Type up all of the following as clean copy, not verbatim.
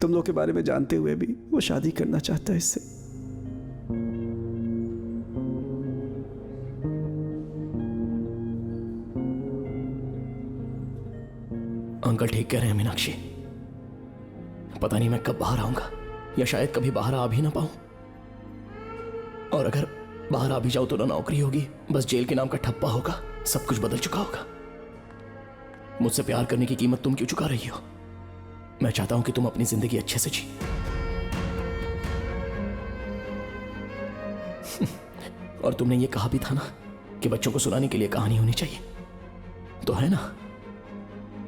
तुम लोग के बारे में जानते हुए भी वो शादी करना चाहता है इससे। अंकल ठीक कह रहे हैं मीनाक्षी। पता नहीं मैं कब बाहर आऊंगा, या शायद कभी बाहर आ भी ना पाऊं। और अगर बाहर आ भी जाऊं तो ना नौकरी होगी, बस जेल के नाम का ठप्पा होगा। सब कुछ बदल चुका होगा। मुझसे प्यार करने की कीमत तुम क्यों चुका रही हो? मैं चाहता हूं कि तुम अपनी जिंदगी अच्छे से जी। और तुमने ये कहा भी था ना कि बच्चों को सुनाने के लिए कहानी होनी चाहिए, तो है ना,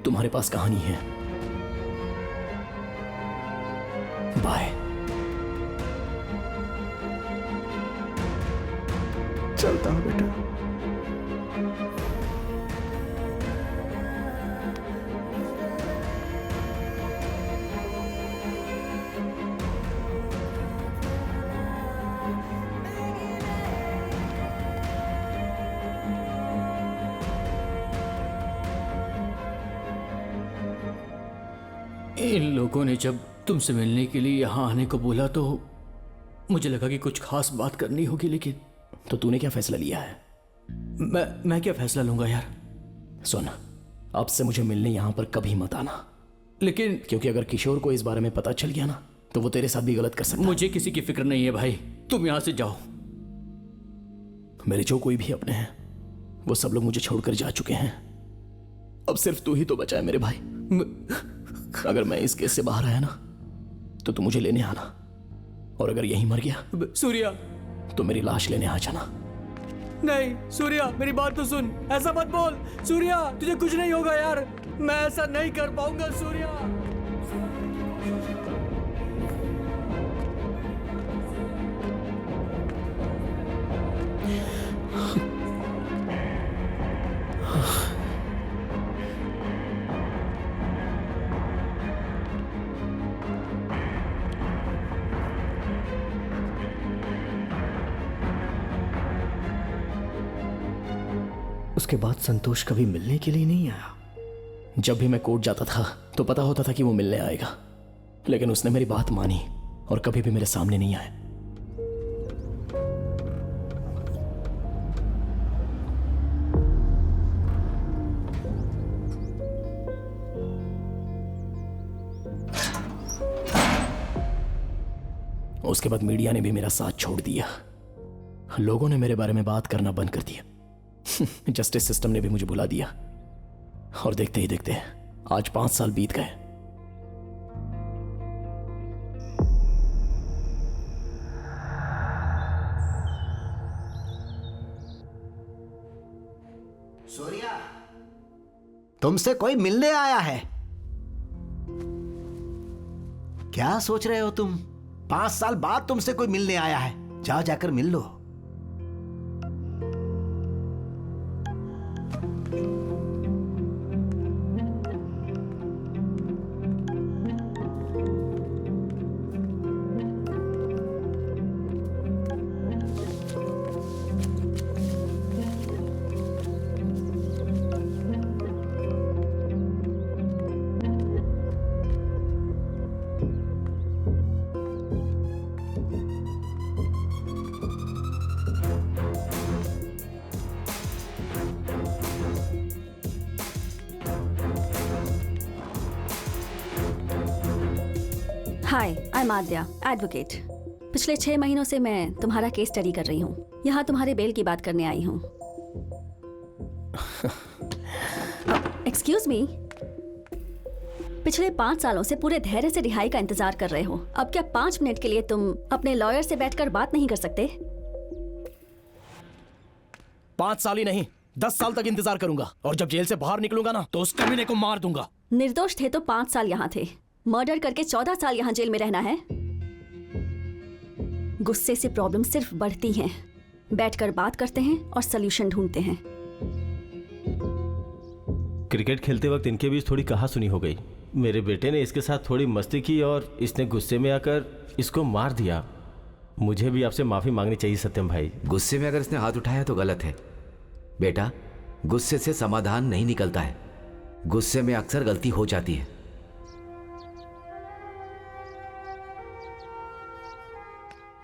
तुम्हारे पास कहानी है। बाय। चलता हूं बेटा। इन लोगों ने जब तुमसे मिलने के लिए यहाँ आने को बोला तो मुझे लगा कि कुछ खास बात करनी होगी, लेकिन तो तूने क्या फैसला लिया है? मैं क्या फैसला लूंगा यार? सुन, अब से मुझे मिलने यहां पर कभी मत आना। लेकिन क्योंकि अगर किशोर को इस बारे में पता चल गया ना तो वो तेरे साथ भी गलत कर सकता है। मुझे किसी की फिक्र नहीं है भाई, तुम यहां से जाओ। मेरे जो कोई भी अपने हैं वो सब लोग मुझे छोड़कर जा चुके हैं। अब सिर्फ तू ही तो बचा है मेरे भाई। अगर मैं इस केस से बाहर आया ना तो तू मुझे लेने आना, और अगर यहीं मर गया सूर्या तो मेरी लाश लेने आ जाना। नहीं सूर्या, मेरी बात तो सुन, ऐसा मत बोल। सूर्या तुझे कुछ नहीं होगा यार, मैं ऐसा नहीं कर पाऊंगा सूर्या। उसके बाद संतोष कभी मिलने के लिए नहीं आया। जब भी मैं कोर्ट जाता था तो पता होता था कि वो मिलने आएगा, लेकिन उसने मेरी बात मानी और कभी भी मेरे सामने नहीं आया। उसके बाद मीडिया ने भी मेरा साथ छोड़ दिया। लोगों ने मेरे बारे में बात करना बंद कर दिया। जस्टिस सिस्टम ने भी मुझे भुला दिया। और देखते ही देखते आज 5 साल बीत गए। सूर्या, तुमसे कोई मिलने आया है। क्या सोच रहे हो तुम? 5 साल बाद तुमसे कोई मिलने आया है। जाओ जाकर मिल लो। हाय, आई एम आद्या, एडवोकेट। पिछले 6 महीनों से मैं तुम्हारा केस स्टडी कर रही हूँ। यहाँ तुम्हारे बेल की बात करने आई हूँ। एक्सक्यूज मी, पिछले 5 सालों से पूरे धैर्य से रिहाई का इंतजार कर रहे हो। अब क्या 5 मिनट के लिए तुम अपने लॉयर से बैठकर बात नहीं कर सकते? 5 साल ही नहीं, 10 साल तक इंतजार करूंगा, और जब जेल से बाहर निकलूंगा ना तो उस कमीने को मार दूंगा। निर्दोष थे तो 5 साल यहाँ थे, मर्डर करके 14 साल यहाँ जेल में रहना है। गुस्से से प्रॉब्लम सिर्फ बढ़ती हैं। बैठकर बात करते हैं और सॉल्यूशन ढूंढते हैं। क्रिकेट खेलते वक्त इनके बीच थोड़ी कहासुनी हो गई। मेरे बेटे ने इसके साथ थोड़ी मस्ती की और इसने गुस्से में आकर इसको मार दिया। मुझे भी आपसे माफी मांगनी चाहिए सत्यम भाई। गुस्से में अगर इसने हाथ उठाया तो गलत है बेटा। गुस्से से समाधान नहीं निकलता है, गुस्से में अक्सर गलती हो जाती है।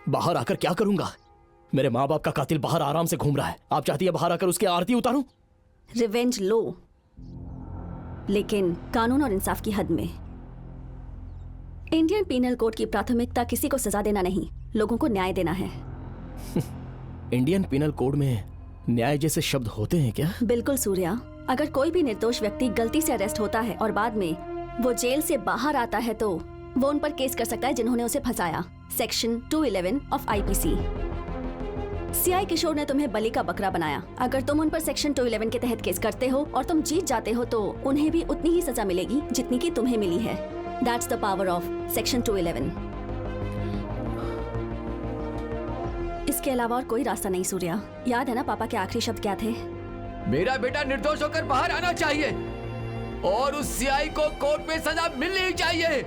बाहर आकर क्या करूंगा? मेरे माँ बाप का कातिल बाहर आराम से घूम रहा है, आप चाहती है बाहर आकर उसकी आरती उतारूं? रिवेंज लो, लेकिन कानून और इंसाफ की हद में। इंडियन पीनल कोड की प्राथमिकता किसी को सजा देना नहीं, लोगों को न्याय देना है। इंडियन पीनल कोड में न्याय जैसे शब्द होते हैं क्या? बिल्कुल सूर्या, अगर कोई भी निर्दोष व्यक्ति गलती से अरेस्ट होता है और बाद में वो जेल से बाहर आता है तो वो उन पर केस कर सकता है जिन्होंने उसे फंसाया। Section 211 of IPC. सीआई किशोर ने तुम्हें बलि का बकरा बनाया। अगर तुम उन पर सेक्शन 211 के तहत केस करते हो और तुम जीत जाते हो तो उन्हें भी उतनी ही सजा मिलेगी जितनी की तुम्हें मिली है। That's the power of section 211। इसके अलावा और कोई रास्ता नहीं सूर्या। याद है ना पापा के आखिरी शब्द क्या थे? मेरा बेटा निर्दोष होकर बाहर आना चाहिए और उस सीआई को कोर्ट में सजा मिलनी चाहिए।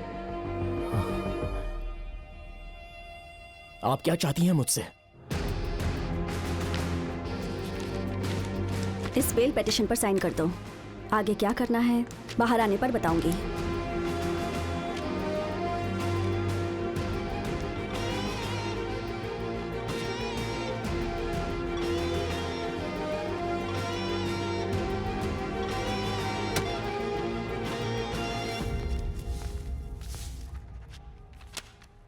आप क्या चाहती हैं मुझसे? इस बेल पिटीशन पर साइन कर दो। आगे क्या करना है बाहर आने पर बताऊंगी।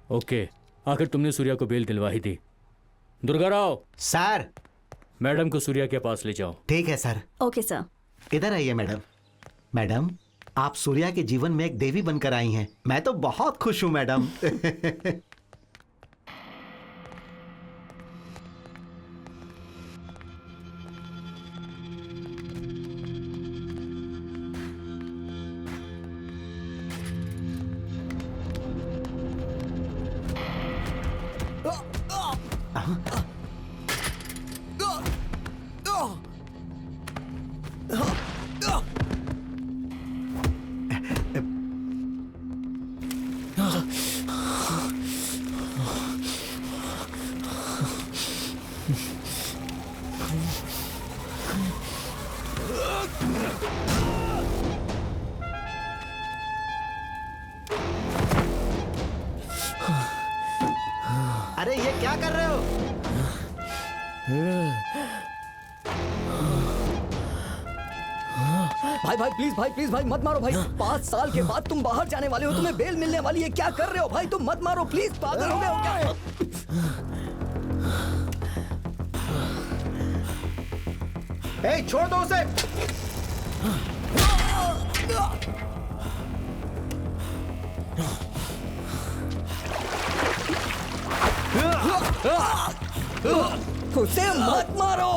ओके, आखिर तुमने सूर्या को बेल दिलवा ही दी। दुर्गा राव, सर। मैडम को सूर्या के पास ले जाओ। ठीक है सर। Okay sir. इधर आइए मैडम। मैडम, आप सूर्या के जीवन में एक देवी बनकर आई हैं। मैं तो बहुत खुश हूं मैडम। अरे ये क्या कर रहे हो? भाई प्लीज भाई मत मारो भाई। 5 साल के बाद तुम बाहर जाने वाले हो, तुम्हें बेल मिलने वाली है। क्या कर रहे हो भाई? तुम मत मारो प्लीज। पागल हो गए हो क्या? छोड़ दो उसे। उसे मत मारो।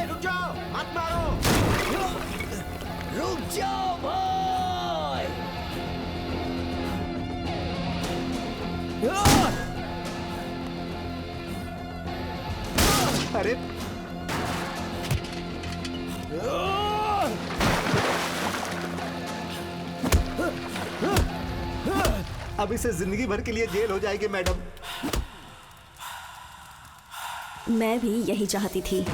रुक जाओ, मत मारो। रुक जाओ भाई। अरे अब इसे जिंदगी भर के लिए जेल हो जाएगी मैडम। मैं भी यही चाहती थी।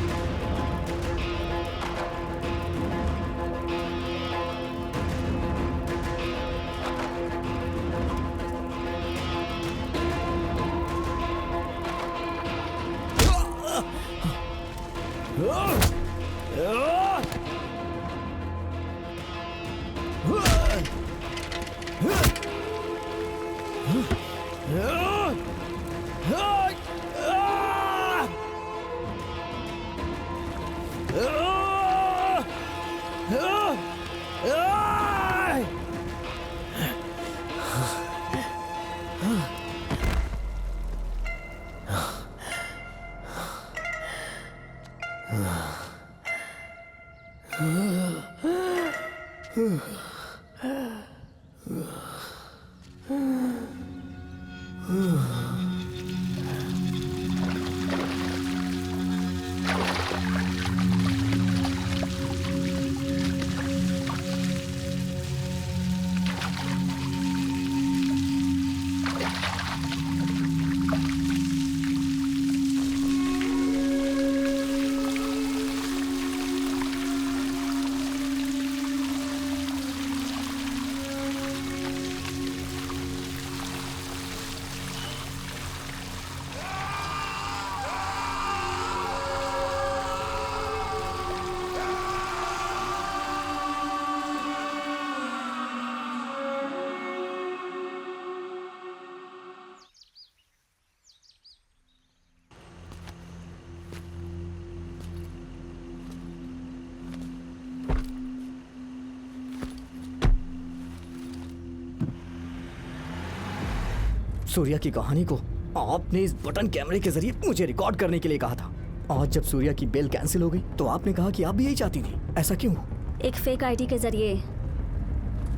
सूर्या की कहानी को आपने इस बटन कैमरे के जरिए मुझे रिकॉर्ड करने के लिए कहा था। आज जब सूर्या की बेल कैंसिल हो गई तो आपने कहा कि आप भी यही चाहती थी। ऐसा क्यों? एक फेक आईडी के जरिए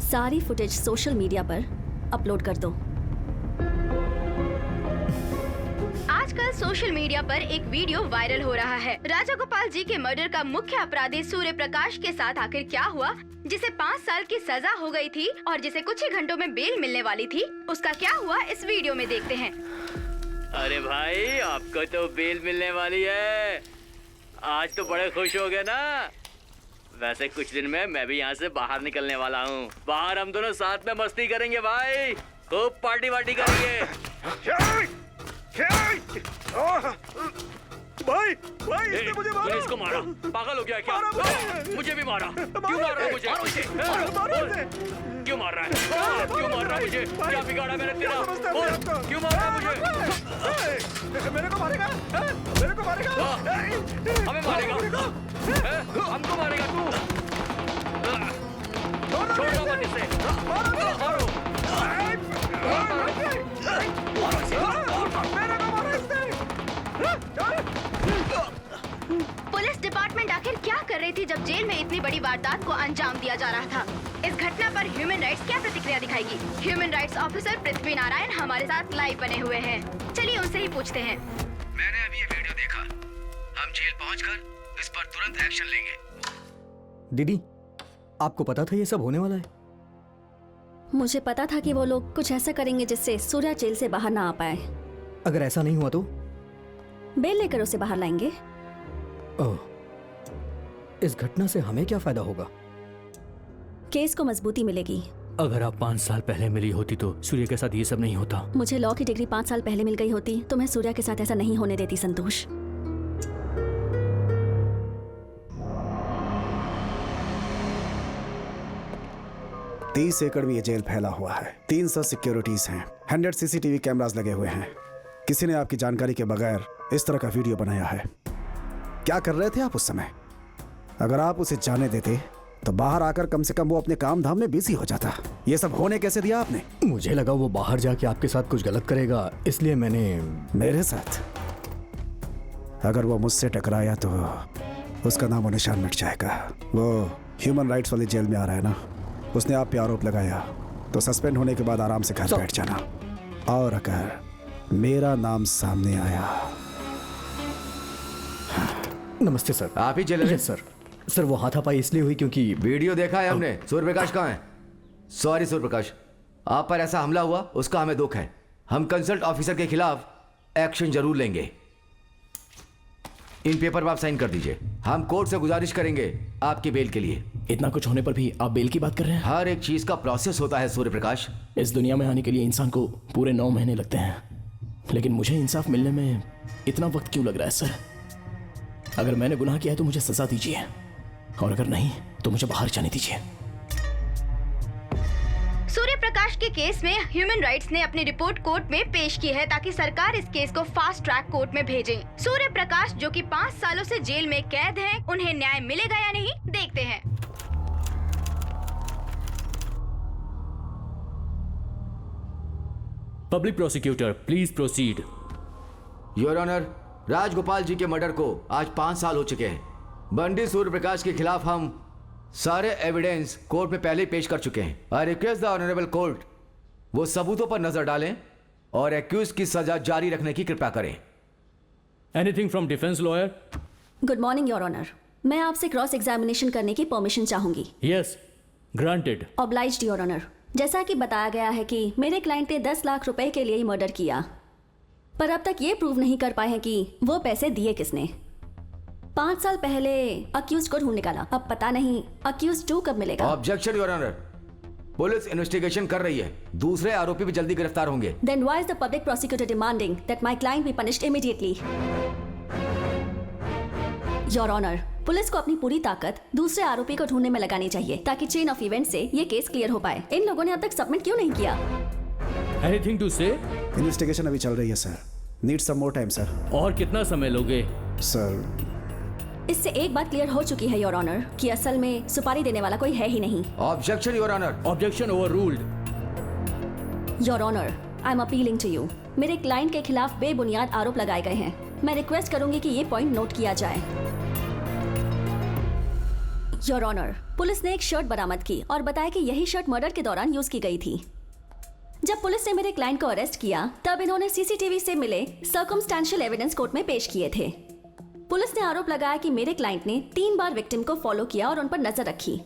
सारी फुटेज सोशल मीडिया पर अपलोड कर दो। आजकल सोशल मीडिया पर एक वीडियो वायरल हो रहा है। राजा गोपाल जी के मर्डर का मुख्य अपराधी सूर्य प्रकाश के साथ आखिर क्या हुआ, जिसे 5 साल की सजा हो गई थी और जिसे कुछ ही घंटों में बेल मिलने वाली थी, उसका क्या हुआ इस वीडियो में देखते हैं। अरे भाई, आपको तो बेल मिलने वाली है। आज तो बड़े खुश हो गए ना। वैसे कुछ दिन में मैं भी यहाँ से बाहर निकलने वाला हूँ। बाहर हम दोनों साथ में मस्ती करेंगे भाई, खूब पार्टी वार्टी करेंगे। भाई इसने मुझे मारा। इसको मारा? पागल हो गया क्या? मुझे भी मारा। क्यों मार रहा है मुझे? क्यों मार रहा है? क्यों मार रहा है मुझे? क्या बिगाड़ा मैंने तेरा? क्यों मार रहा है मुझे? मेरे को मारेगा? मेरे को मारेगा? हमें मारेगा? हमको मारेगा तू? छोड़ो मत इसे। मारो। पुलिस डिपार्टमेंट आखिर क्या कर रही थी जब जेल में इतनी बड़ी वारदात को अंजाम दिया जा रहा था? इस घटना पर ह्यूमन राइट्स क्या प्रतिक्रिया दिखाएगी? Human rights officer Prithvi Narayan हमारे साथ लाइव बने हुए हैं। चलिए उनसे ही पूछते हैं। मैंने अभी ये वीडियो देखा। हम जेल पहुंचकर इस पर तुरंत एक्शन लेंगे। दीदी, आपको पता था ये सब होने वाला है? मुझे पता था कि वो लोग कुछ ऐसा करेंगे जिससे सूर्या जेल से बाहर ना आ पाए। अगर ऐसा नहीं हुआ तो? बेल लेकर उसे बाहर लाएंगे। ओह, इस घटना से हमें क्या फायदा होगा? केस को मजबूती मिलेगी। अगर आप 5 साल पहले मिली होती तो सूर्य के साथ ये सब नहीं होता। मुझे लॉ की डिग्री 5 साल पहले मिल गई होती तो मैं सूर्या के साथ ऐसा नहीं होने देती संतोष। तीस एकड़ में ये जेल फैला हुआ है। 300 सिक्योरिटीज हैं, 100 सीसीटीवी कैमरास लगे हुए हैं। किसी ने आपकी जानकारी के बगैर इस तरह का वीडियो बनाया है। क्या कर रहे थे आप उस समय? अगर आप उसे जाने देते तो बाहर आकर कम से कम वो अपने काम धाम में बिजी हो जाता। ये सब होने कैसे दिया आपने? मुझे लगा वो बाहर जाके आपके साथ कुछ गलत करेगा, इसलिए मैंने। मेरे साथ? अगर वो मुझसे टकराया तो उसका नाम और निशान मिट जाएगा। वो ह्यूमन राइट्स वाली जेल में आ रहा है ना, उसने आप पे आरोप लगाया तो सस्पेंड होने के बाद आराम से घर बैठ जाना। और अगर मेरा नाम सामने आया। नमस्ते सर। आप ही चले? Yes sir. सर वो हाथापाई इसलिए हुई क्योंकि वीडियो देखा है हमने। सूर्यप्रकाश कहाँ है? सॉरी सूर्यप्रकाश, आप पर ऐसा हमला हुआ उसका हमें दुख है। हम कंसल्ट ऑफिसर के खिलाफ एक्शन जरूर लेंगे। इन पेपर पर आप साइन कर दीजिए। हम कोर्ट से गुजारिश करेंगे आपकी बेल के लिए। इतना कुछ होने पर भी आप बेल की बात कर रहे हैं? हर एक चीज का प्रोसेस होता है सूर्यप्रकाश। इस दुनिया में आने के लिए इंसान को पूरे 9 महीने लगते हैं, लेकिन मुझे इंसाफ मिलने में इतना वक्त क्यों लग रहा है सर? अगर मैंने गुनाह किया है तो मुझे सजा दीजिए, और अगर नहीं तो मुझे बाहर जाने दीजिए। सूर्य प्रकाश के केस में ह्यूमन राइट्स ने अपनी रिपोर्ट कोर्ट में पेश की है ताकि सरकार इस केस को फास्ट ट्रैक कोर्ट में भेजे। सूर्य प्रकाश जो कि 5 सालों से जेल में कैद हैं, उन्हें न्याय मिलेगा या नहीं, देखते हैं। Public prosecutor please proceed. Your honour, Rajagopal ji के मर्डर को आज 5 साल हो चुके हैं। बंडी सूर्यप्रकाश के खिलाफ हम सारे एविडेंस कोर्ट में पहले ही पेश कर चुके हैं। I request the honourable court वो सबूतों पर नजर डालें और एक्यूज की सजा जारी रखने की कृपा करें। Anything from defence lawyer? Good morning your honour, मैं आपसे क्रॉस एग्जामिनेशन करने की परमिशन चाहूंगी। Yes, granted. Obliged your honour. जैसा कि बताया गया है कि मेरे क्लाइंट ने 10 लाख रुपए के लिए ही मर्डर किया, पर अब तक ये प्रूव नहीं कर पाए हैं कि वो पैसे दिए किसने। 5 साल पहले अक्यूज को ढूंढ निकाला, अब पता नहीं अक्यूज 2 कब मिलेगा। Objection your honour, police investigation कर रही है, दूसरे आरोपी भी जल्दी गिरफ्तार होंगे। Then why is the public prosecutor demanding that my client be punished immediately? Your Honor, police को अपनी पूरी ताकत दूसरे आरोपी को ढूंढने में लगानी चाहिए ताकि चेन ऑफ इवेंट से ये केस क्लियर हो पाए। इन लोगों ने अब तक सबमिट क्यों नहीं किया? एनीथिंग टू से? इन्वेस्टिगेशन अभी चल रही है sir. Need some more time sir. और कितना समय लोगे? सर इससे एक बात क्लियर हो चुकी है योर ऑनर कि असल में सुपारी देने वाला कोई है ही नहीं। Objection your honour. Objection overruled. Your honour, I am appealing to you. मेरे क्लाइंट के खिलाफ बेबुनियाद आरोप लगाए गए हैं। मैं रिक्वेस्ट करूंगी कि ये पॉइंट नोट किया जाए। योर ऑनर, पुलिस ने एक शर्ट बरामद की और बताया कि यही शर्ट मर्डर के दौरान यूज की गई थी। जब पुलिस ने मेरे क्लाइंट को अरेस्ट किया तब इन्होंने सीसीटीवी से मिले सर्कमस्टेंशियल एविडेंस कोर्ट में पेश किए थे। पुलिस ने आरोप लगाया कि मेरे क्लाइंट ने 3 बार विक्टिम को फॉलो किया और उन पर नजर रखी।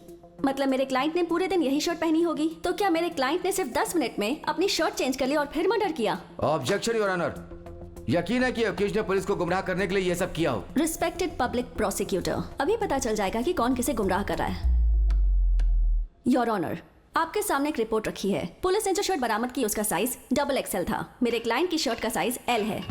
मतलब मेरे क्लाइंट ने पूरे दिन यही शर्ट पहनी होगी। तो क्या मेरे क्लाइंट ने सिर्फ 10 मिनट में अपनी शर्ट चेंज कर ली और फिर मर्डर किया? Objection your honour. यकीन है कि अक्यूज्ड ने पुलिस को गुमराह करने के लिए ये सब किया हो। रिस्पेक्टेड पब्लिक प्रोसिक्यूटर, अभी पता चल जाएगा कि कौन किसे गुमराह कर रहा है। योर ऑनर, आपके सामने एक रिपोर्ट रखी है। पुलिस ने जो शर्ट बरामद की उसका साइज XXL था। मेरे क्लाइंट की शर्ट का साइज L है।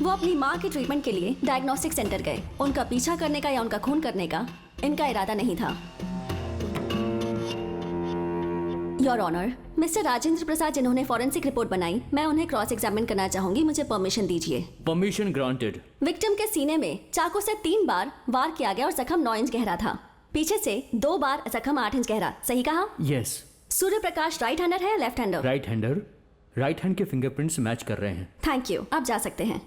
वो अपनी माँ के ट्रीटमेंट के लिए डायग्नोस्टिक सेंटर गए। उनका पीछा करने का या उनका खून करने का इनका इरादा नहीं था। Your honour, mister Rajendra Prasad जिन्होंने फॉरेंसिक रिपोर्ट बनाई, मैं उन्हें क्रॉस एग्जामिन करना चाहूंगी। मुझे परमिशन दीजिए। Permission granted. विक्टिम के सीने में चाकू से 3 बार वार किया गया और जख्म 9 इंच गहरा था। पीछे से 2 बार जख्म 8 इंच गहरा। सही कहा? Yes. Surya Prakash right hander है या left hander? Right hander. Right hand के फिंगरप्रिंट्स मैच कर रहे हैं। थैंक यू, आप जा सकते हैं।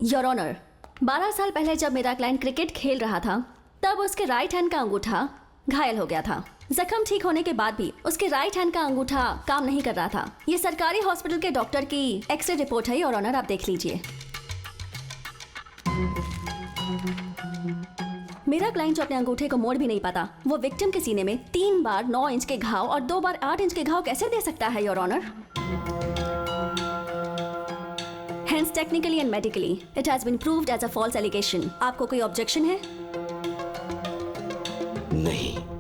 योर ऑनर, 12 साल पहले जब मेरा क्लाइंट क्रिकेट खेल रहा था तब उसके राइट हैंड का अंगूठा घायल हो गया था। जख्म ठीक होने के बाद भी उसके राइट हैंड का अंगूठा काम नहीं कर रहा था। ये सरकारी हॉस्पिटल के डॉक्टर की एक्सरे रिपोर्ट है। योर ऑनर, आप देख लीजिए। मेरा क्लाइंट जो अपने अंगूठे को मोड़ भी नहीं पाता, वो विक्टिम के सीने में 3 बार 9 इंच के घाव और 2 बार 8 इंच के घाव कैसे दे सकता है? Your honour, Hence, technically and medically, it has been proved as a false allegation. आपको कोई ऑब्जेक्शन है? नहीं।